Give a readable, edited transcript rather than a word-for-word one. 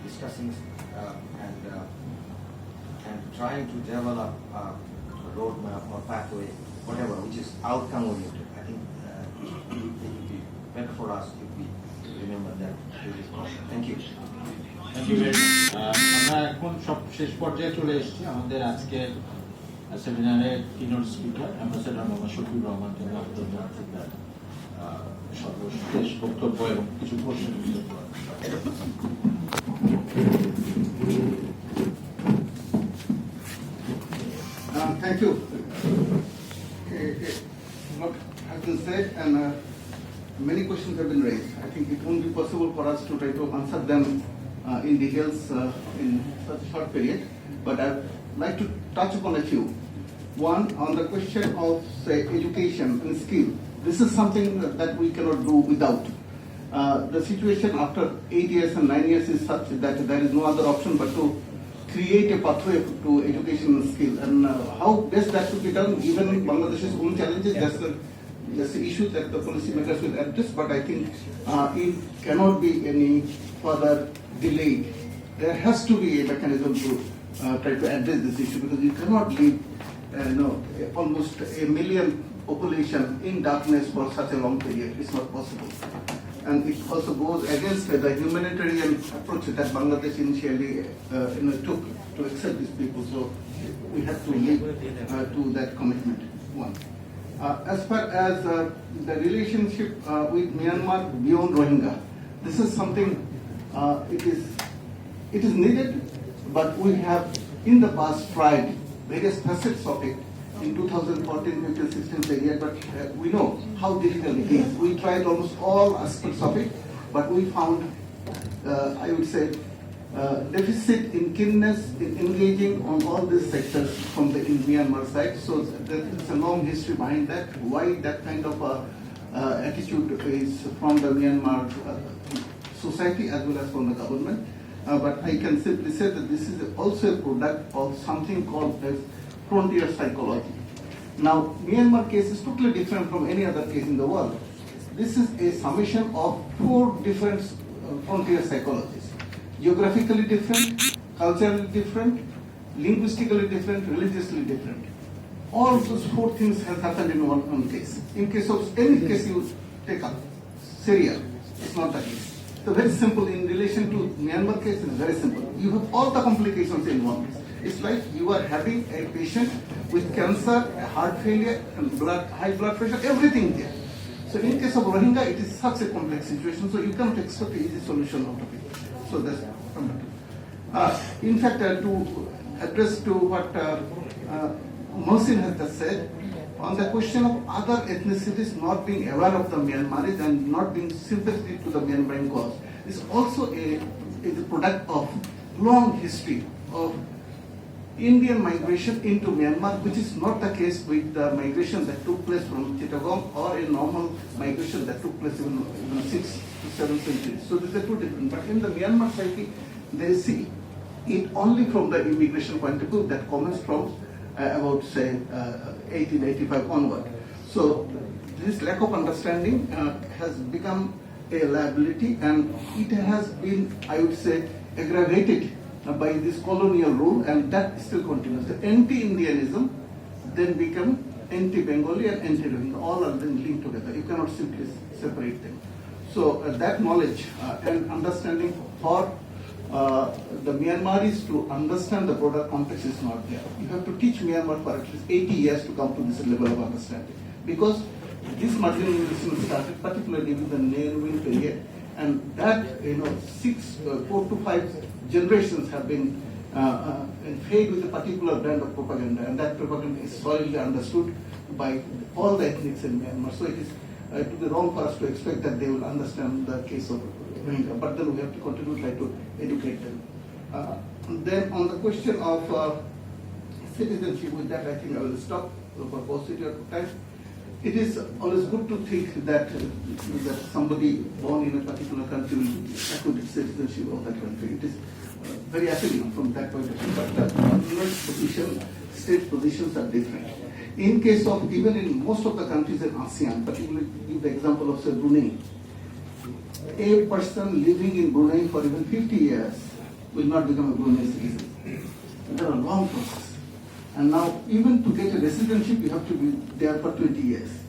discussing and trying to develop a roadmap or pathway, whatever, which is outcome oriented. I think it would be better for us if we remember that. Thank you. Thank you very much. আমরা এখন সব শেষ পর্যায়ে চলে এসেছি। আমাদের আজকে সেমিনারের keynote speaker ambassador Mohammad Shafiur Rahman তিনি আপনাদের সর্বশেষ বক্তব্য এবং কিছু প্রশ্ন Thank you. What has been said and many questions have been raised. I think it won't be possible for us to try to answer them in details in such a short period, but I'd like to touch upon a few. One, on the question of, say, education and skill. This is something that we cannot do without. The situation after 8 years and 9 years is such that there is no other option but to create a pathway to education and skill. And how best that should be done, even Bangladesh's own challenges, that's the issue that the policymakers will address, but I think it cannot be any further delayed. There has to be a mechanism to try to address this issue, because you cannot leave almost 1 million population in darkness for such a long period. It's not possible. And it also goes against the humanitarian approach that Bangladesh initially took to accept these people. So we have to live to that commitment. One. As far as the relationship with Myanmar beyond Rohingya, this is something it is needed, but we have in the past tried various facets of it. In 2014, 15, 16, the year, but we know how difficult it is. We tried almost all aspects of it, but we found, I would say, deficit in keenness in engaging on all these sectors from the Myanmar side. So there's a long history behind that, why that kind of attitude is from the Myanmar society as well as from the government. But I can simply say that this is also a product of something called as frontier psychology. Now, Myanmar case is totally different from any other case in the world. This is a summation of 4 different frontier psychologies. Geographically different, culturally different, linguistically different, religiously different. All those 4 things have happened in one case. In case of any case you take up, Syria, it's not the case. So very simple in relation to Myanmar case, it's very simple. You have all the complications in one case. It's like you are having a patient with cancer, heart failure, and high blood pressure, everything there. So in case of Rohingya, it is such a complex situation, so you cannot expect an easy solution out of it. So that's in fact, to address to what Mohsin has just said, on the question of other ethnicities not being aware of the Myanmaris and not being sympathetic to the Myanmar cause, is also a product of long history of Indian migration into Myanmar, which is not the case with the migration that took place from Chittagong or a normal migration that took place in 6th to 7th centuries. So these are 2 different. But in the Myanmar psyche, they see it only from the immigration point of view that comments from about, say, 1885 onward. So this lack of understanding has become a liability, and it has been, I would say, aggravated by this colonial rule, and that still continues. The anti-Indianism then become anti-Bengali and anti-Rohingya. All are then linked together. You cannot simply separate them. So that knowledge and understanding for the Myanmaris to understand the broader context is not there. You have to teach Myanmar for at least 80 years to come to this level of understanding. Because this marginalization started particularly with the Nehru period, and that 4 to 5 generations have been fed with a particular brand of propaganda, and that propaganda is solidly understood by all the ethnics in Myanmar. So it is to be wrong for us to expect that they will understand the case of Rohingya, but then we have to continue to try to educate them. Then on the question of citizenship, with that I think I will stop for paucity of time. It is always good to think that somebody born in a particular country will acquire citizenship of that country. It is very appealing from that point of view, but state positions are different. In case of, even in most of the countries in ASEAN, particularly give the example of, say, Brunei, a person living in Brunei for even 50 years will not become a Brunei citizen. And there are long process. And now, even to get a residency, you have to be there for 20 years.